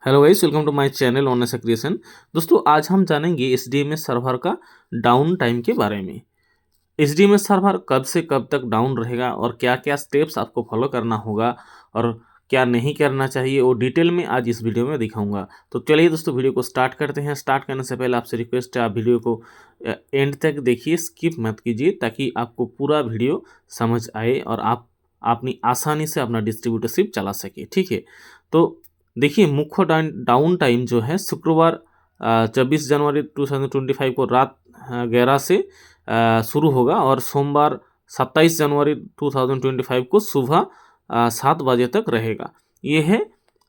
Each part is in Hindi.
Hello guys, welcome to my channel honest creation. दोस्तों, आज हम जानेंगे एसडीएमएस सर्वर का डाउन टाइम के बारे में। एसडीएमएस सर्वर कब से कब तक डाउन रहेगा और क्या क्या स्टेप्स आपको फॉलो करना होगा और क्या नहीं करना चाहिए, वो डिटेल में आज इस वीडियो में दिखाऊंगा। तो चलिए दोस्तों, वीडियो को स्टार्ट करते हैं। स्टार्ट करने से पहले आपसे रिक्वेस्ट है, आप वीडियो को एंड तक देखिए, स्किप मत कीजिए, ताकि आपको पूरा वीडियो समझ आए और आप अपनी आसानी से अपना डिस्ट्रीब्यूटरशिप चला सके। ठीक है, तो देखिए, मुख्य डाउन टाइम जो है शुक्रवार 24 जनवरी 2025 को रात 11 से शुरू होगा और सोमवार 27 जनवरी 2025 को सुबह 7 बजे तक रहेगा। ये है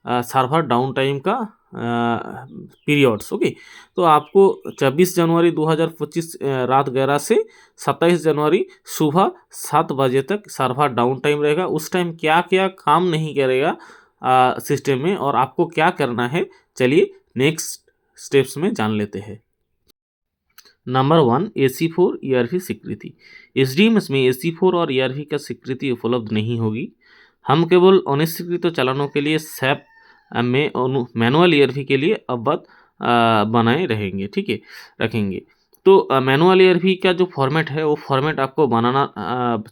सर्वर डाउन टाइम का पीरियड्स। ओके, तो आपको 24 जनवरी 2025 रात 11 से 27 जनवरी सुबह 7 बजे तक सर्वर डाउन टाइम रहेगा। उस टाइम क्या क्या काम नहीं करेगा सिस्टम में और आपको क्या करना है, चलिए नेक्स्ट स्टेप्स में जान लेते हैं। नंबर 1, AC4 ERV स्वीकृति। एसडीएमएस में AC4 और ERV का स्वीकृति उपलब्ध नहीं होगी। हम केवल अनिश्चित चालानों के लिए SAP में मैनुअल ERV के लिए अवध बनाए रहेंगे। ठीक है, रखेंगे। तो मैनुअल ERV का जो फॉर्मेट है वो फॉर्मेट आपको बनाना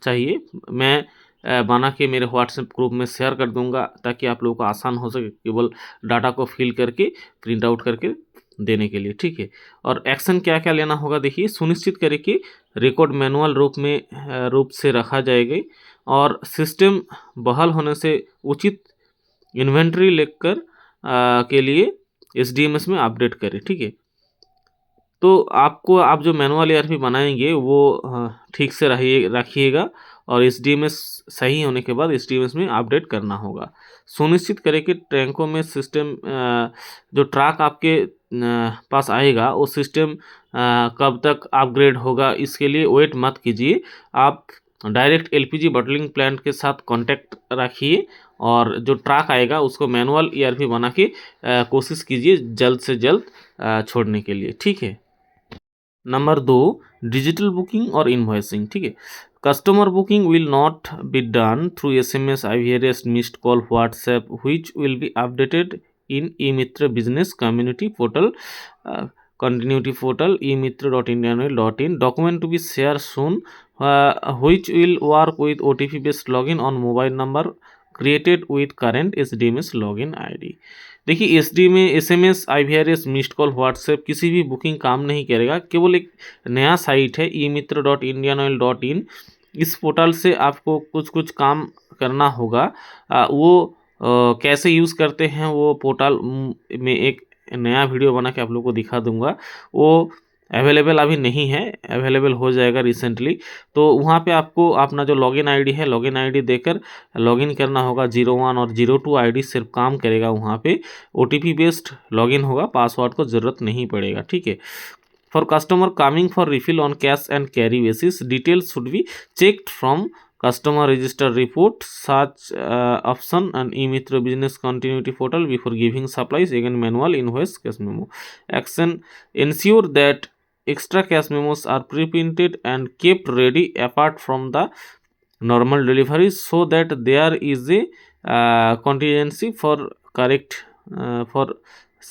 चाहिए। मैं बना के मेरे व्हाट्सएप ग्रुप में शेयर कर दूंगा, ताकि आप लोगों को आसान हो सके केवल डाटा को फिल करके प्रिंट आउट करके देने के लिए। ठीक है, और एक्शन क्या क्या लेना होगा, देखिए, सुनिश्चित करें कि रिकॉर्ड मैनुअल रूप से रखा जाएगा और सिस्टम बहाल होने से उचित इन्वेंट्री लेकर के लिए एसडीएमएस में अपडेट करें। ठीक है, तो आप जो मैनुअल ERP बनाएंगे वो ठीक से रखिएगा और एसडीएमएस सही होने के बाद एसडीएमएस में अपडेट करना होगा। सुनिश्चित करें कि ट्रैकों में सिस्टम जो ट्रैक आपके पास आएगा वो सिस्टम कब तक अपग्रेड होगा, इसके लिए वेट मत कीजिए। आप डायरेक्ट एलपीजी बटलिंग प्लांट के साथ कांटेक्ट रखिए और जो ट्रैक आएगा उसको मैनुअल ERP बना के कोशिश कीजिए जल्द से जल्द छोड़ने के लिए। ठीक है, नंबर 2, डिजिटल बुकिंग और इनवॉइसिंग। ठीक है, customer booking will not be done through SMS, IVRS, missed call, WhatsApp, which will be updated in eMitra business community portal, continuity portal, emitra.indianoil.in. Document to be shared soon, which will work with OTP based login on mobile number created with current SDMS login ID. देखिए, एसडी में SMS, IVRS, missed call, WhatsApp किसी भी बुकिंग काम नहीं करेगा। केवल एक नया साइट है emitra.indianoil.in, इस पोर्टल से आपको कुछ कुछ काम करना होगा। वो कैसे यूज़ करते हैं वो पोर्टल में एक नया वीडियो बना के आप लोगों को दिखा दूंगा। वो अवेलेबल अभी नहीं है, अवेलेबल हो जाएगा रिसेंटली। तो वहाँ पे आपको अपना जो लॉगिन आईडी है, लॉगिन आईडी देकर लॉगिन करना होगा। 01 और 02 आईडी सिर्फ काम करेगा। वहाँ पे OTP बेस्ड लॉगिन होगा, पासवर्ड को ज़रूरत नहीं पड़ेगा। ठीक है, for customer coming for refill on cash and carry basis, details should be checked from customer register report, such option and eMitra business continuity portal before giving supplies. Again, manual invoice cash memo action, ensure that extra cash memos are pre-printed and kept ready apart from the normal deliveries, so that there is a contingency for correct for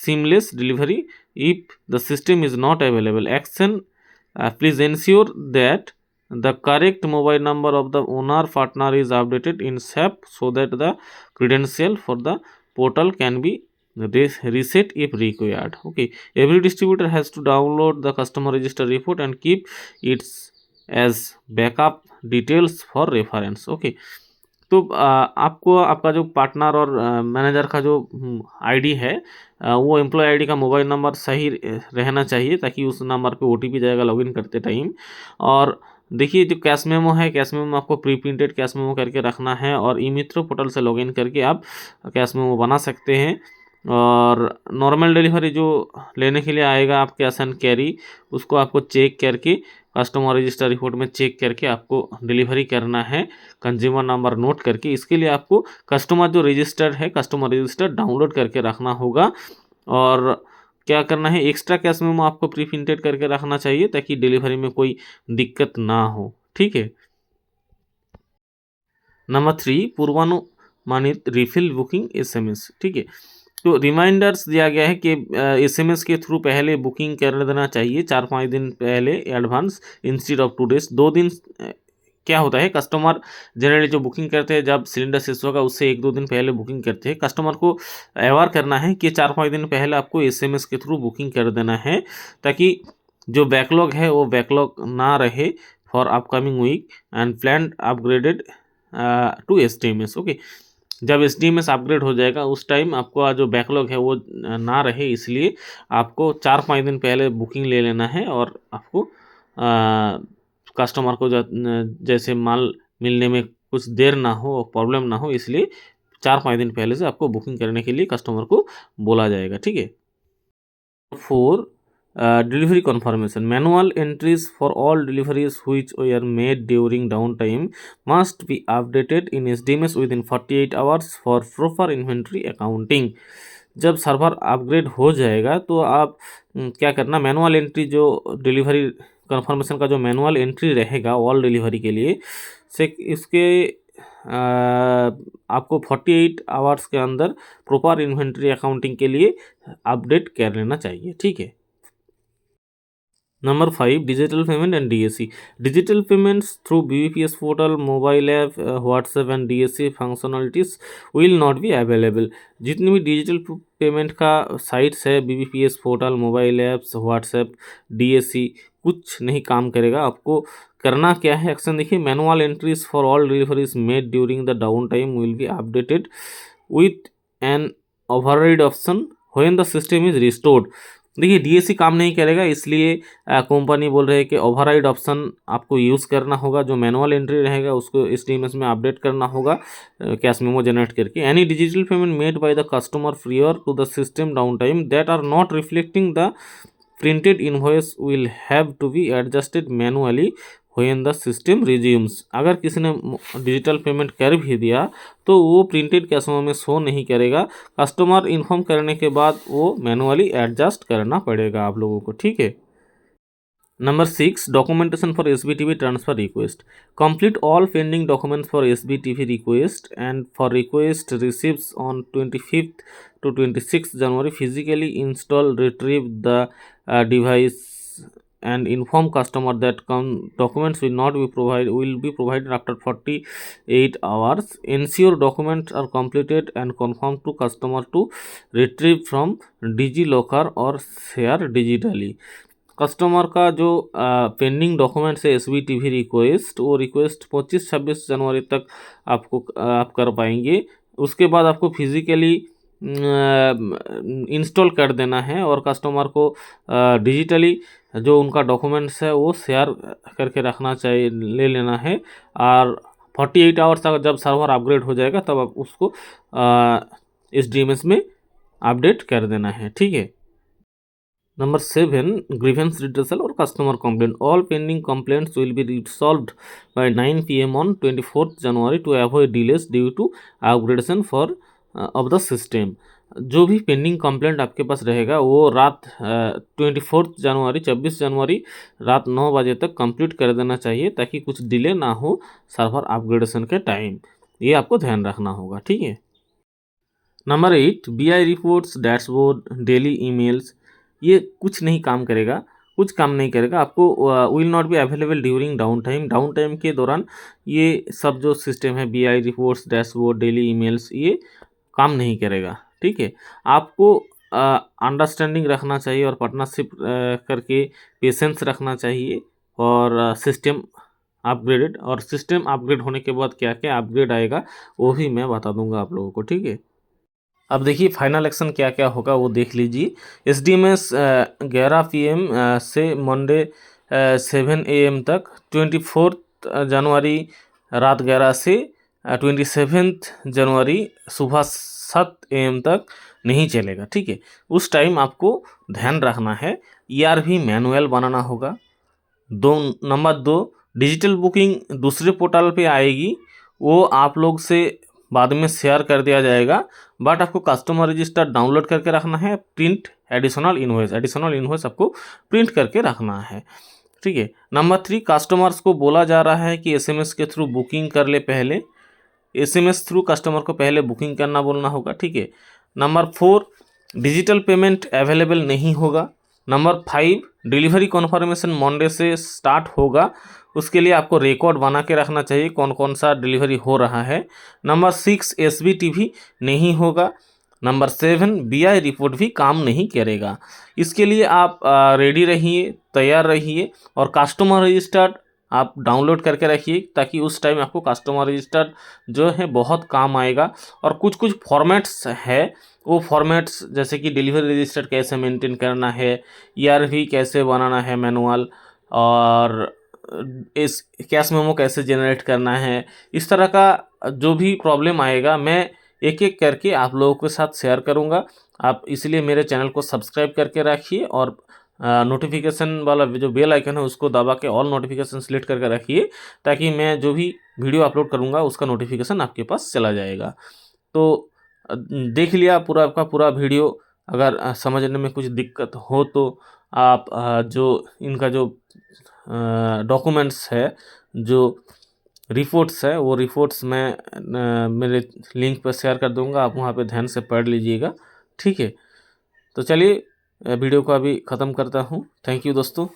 seamless delivery if the system is not available. Action, please ensure that the correct mobile number of the owner partner is updated in SAP, so that the credential for the portal can be reset if required. Okay, every distributor has to download the customer register report and keep it as backup details for reference. Okay, तो आपको आपका जो पार्टनर और मैनेजर का जो आईडी है, वो एम्प्लॉय आईडी का मोबाइल नंबर सही रहना चाहिए, ताकि उस नंबर पे OTP जाएगा लॉगिन करते टाइम। और देखिए, जो कैश मेमो है, कैश मेमो आपको प्री प्रिंटेड कैश मेमो करके रखना है और eMitra पोर्टल से लॉगिन करके आप कैश मेमो बना सकते हैं। और नॉर्मल डिलीवरी जो लेने के लिए आएगा आप कैश एंड कैरी, उसको आपको चेक करके कस्टमर रजिस्टर रिपोर्ट में चेक करके आपको डिलीवरी करना है, कंज्यूमर नंबर नोट करके। इसके लिए आपको कस्टमर जो रजिस्टर्ड है, कस्टमर रजिस्टर डाउनलोड करके रखना होगा। और क्या करना है, एक्स्ट्रा कैश मेमो आपको प्री प्रिंटेड करके रखना चाहिए, ताकि डिलीवरी में कोई दिक्कत ना हो। ठीक है, नंबर 3, पूर्वानुमानित रिफिल बुकिंग SMS। ठीक है, तो रिमाइंडर्स दिया गया है कि एसएमएस के थ्रू पहले बुकिंग कर देना चाहिए 4-5 दिन पहले एडवांस इंस्टेड ऑफ 2 डेज। 2 दिन क्या होता है, कस्टमर जनरली जो बुकिंग करते हैं जब सिलेंडर शेष होगा उससे 1-2 दिन पहले बुकिंग करते हैं। कस्टमर को अवेयर करना है कि 4-5 दिन पहले आपको एसएमएस के थ्रू बुकिंग कर देना है, ताकि जो बैकलॉग है वो बैकलॉग ना रहे for upcoming weekend plan upgraded to SDMS. Okay, जब एसडीएमएस अपग्रेड हो जाएगा उस टाइम आपको जो बैकलॉग है वो ना रहे, इसलिए आपको 4-5 दिन पहले बुकिंग ले लेना है और आपको कस्टमर को जैसे माल मिलने में कुछ देर ना हो, प्रॉब्लम ना हो, इसलिए 4-5 दिन पहले से आपको बुकिंग करने के लिए कस्टमर को बोला जाएगा। ठीक है। 4 delivery confirmation. Manual entries for all deliveries which were made during downtime must be updated in SDMS within 48 hours for proper inventory accounting. जब सर्वर अपग्रेड हो जाएगा तो आप क्या करना, मैनुअल एंट्री जो डिलीवरी कन्फर्मेशन का जो मैनुअल एंट्री रहेगा ऑल डिलीवरी के लिए से इसके आपको 48 आवर्स के अंदर प्रॉपर इन्वेंट्री अकाउंटिंग के लिए अपडेट कर लेना चाहिए। ठीक है। Number 5, digital payment and DSC. Digital payments through BBPS portal, mobile app, WhatsApp and DSC functionalities will not be available. जितनी भी डिजिटल पेमेंट का साइट्स है, BBPS portal, mobile apps, WhatsApp, DSC, कुछ नहीं काम करेगा। आपको करना क्या है, एक्शन देखिए, manual entries for all deliveries made during the down time will be updated with an override option when the system is restored. देखिए डीएससी काम नहीं करेगा, इसलिए कंपनी बोल रही है कि ओवरराइड ऑप्शन आपको यूज़ करना होगा। जो मैनुअल एंट्री रहेगा उसको एसडीएमएस में अपडेट करना होगा कैश मेमो जनरेट करके। Any digital payment made by the customer prior to the system down time that are not reflecting the printed invoice will have to be adjusted manually when the system resumes. अगर किसी ने डिजिटल पेमेंट कर भी दिया तो वो प्रिंटेड कैश मेमो में शो नहीं करेगा। कस्टमर इन्फॉर्म करने के बाद वो मैनुअली एडजस्ट करना पड़ेगा आप लोगों को। ठीक है। Number 6, documentation for SBTV transfer request. Complete all pending documents for SBTV request and for request receipts on 25th to 26th January. Physically install, retrieve the device and inform customer that documents will be provided after 48 hours. Ensure documents are completed and confirm to customer to retrieve from DigiLocker or share digitally. Customer का जो पेंडिंग डॉक्यूमेंट्स है SBTV रिक्वेस्ट, वो रिक्वेस्ट 25-26 जनवरी तक आपको आप कर पाएंगे। उसके बाद आपको फिजिकली इंस्टॉल कर देना है और कस्टमर को डिजिटली जो उनका डॉक्यूमेंट्स है वो शेयर करके रखना चाहिए, ले लेना है। और 48 आवर्स तक जब सर्वर अपग्रेड हो जाएगा तब आप उसको SDMS में अपडेट कर देना है। ठीक है। Number 7, grievance redressal or customer complaint. All pending complaints will be resolved by 9 PM on 24th January to avoid delays due to upgradation for of the system. जो भी पेंडिंग कंप्लेंट आपके पास रहेगा वो रात 24 जनवरी 26 जनवरी रात 9 बजे तक कंप्लीट कर देना चाहिए, ताकि कुछ डिले ना हो सर्वर अपग्रेडेशन के टाइम। ये आपको ध्यान रखना होगा। ठीक है। Number 8, BI reports, dashboard, daily emails, ये कुछ नहीं काम करेगा, कुछ काम नहीं करेगा। आपको will not be available during down time. Down time के दौरान ये सब जो सिस्टम है BI reports, dashboard, daily emails, ये काम नहीं करेगा। ठीक है। आपको अंडरस्टैंडिंग रखना चाहिए और पार्टनरशिप करके पेशेंस रखना चाहिए। और सिस्टम अपग्रेड होने के बाद क्या क्या अपग्रेड आएगा वो भी मैं बता दूंगा आप लोगों को। ठीक है। अब देखिए फाइनल एक्शन क्या क्या होगा वो देख लीजिए। SDMS 11 PM से मंडे 7 AM तक, 24 जनवरी रात 11 से 27 जनवरी सुबह 7 AM तक नहीं चलेगा। ठीक है। उस टाइम आपको ध्यान रखना है ERP मैनुअल बनाना होगा। नंबर 2, डिजिटल बुकिंग दूसरे पोर्टल पे आएगी, वो आप लोग से बाद में शेयर कर दिया जाएगा, बट आपको कस्टमर रजिस्टर डाउनलोड करके रखना है। प्रिंट एडिशनल इनवॉइस आपको प्रिंट करके रखना है। ठीक है। नंबर 3, कस्टमर्स को बोला जा रहा है कि SMS के थ्रू बुकिंग कर ले। पहले SMS थ्रू कस्टमर को पहले बुकिंग करना बोलना होगा। ठीक है। नंबर 4 डिजिटल पेमेंट अवेलेबल नहीं होगा। नंबर 5 डिलीवरी कॉन्फर्मेशन मंडे से स्टार्ट होगा, उसके लिए आपको रिकॉर्ड बना के रखना चाहिए कौन कौन सा डिलीवरी हो रहा है। नंबर 6 SBT भी नहीं होगा। नंबर 7 BI रिपोर्ट भी काम नहीं करेगा। इसके लिए आप रेडी रहिए, तैयार रहिए और कस्टमर रजिस्टर्ड आप डाउनलोड करके रखिए ताकि उस टाइम आपको कस्टमर रजिस्टर्ड जो है बहुत काम आएगा। और कुछ कुछ फॉर्मेट्स है, वो फॉर्मेट्स जैसे कि डिलीवरी रजिस्टर कैसे मेंटेन करना है, ERV कैसे बनाना है मैनुअल, और इस कैश मेमो कैसे जनरेट करना है, इस तरह का जो भी प्रॉब्लम आएगा मैं एक एक करके आप लोगों के साथ शेयर करूंगा। आप इसलिए मेरे चैनल को सब्सक्राइब करके रखिए और नोटिफिकेशन वाला जो बेल आइकन है उसको दबा के ऑल नोटिफिकेशन सिलेक्ट करके रखिए ताकि मैं जो भी वीडियो अपलोड करूंगा उसका नोटिफिकेशन आपके पास चला जाएगा। तो देख लिया पूरा आपका पूरा वीडियो। अगर समझने में कुछ दिक्कत हो तो आप जो इनका जो डॉक्यूमेंट्स है, जो रिपोर्ट्स है, वो रिपोर्ट्स मैं मेरे लिंक पर शेयर कर दूंगा, आप वहाँ पे ध्यान से पढ़ लीजिएगा। ठीक है, तो चलिए वीडियो को अभी ख़त्म करता हूँ। थैंक यू दोस्तों।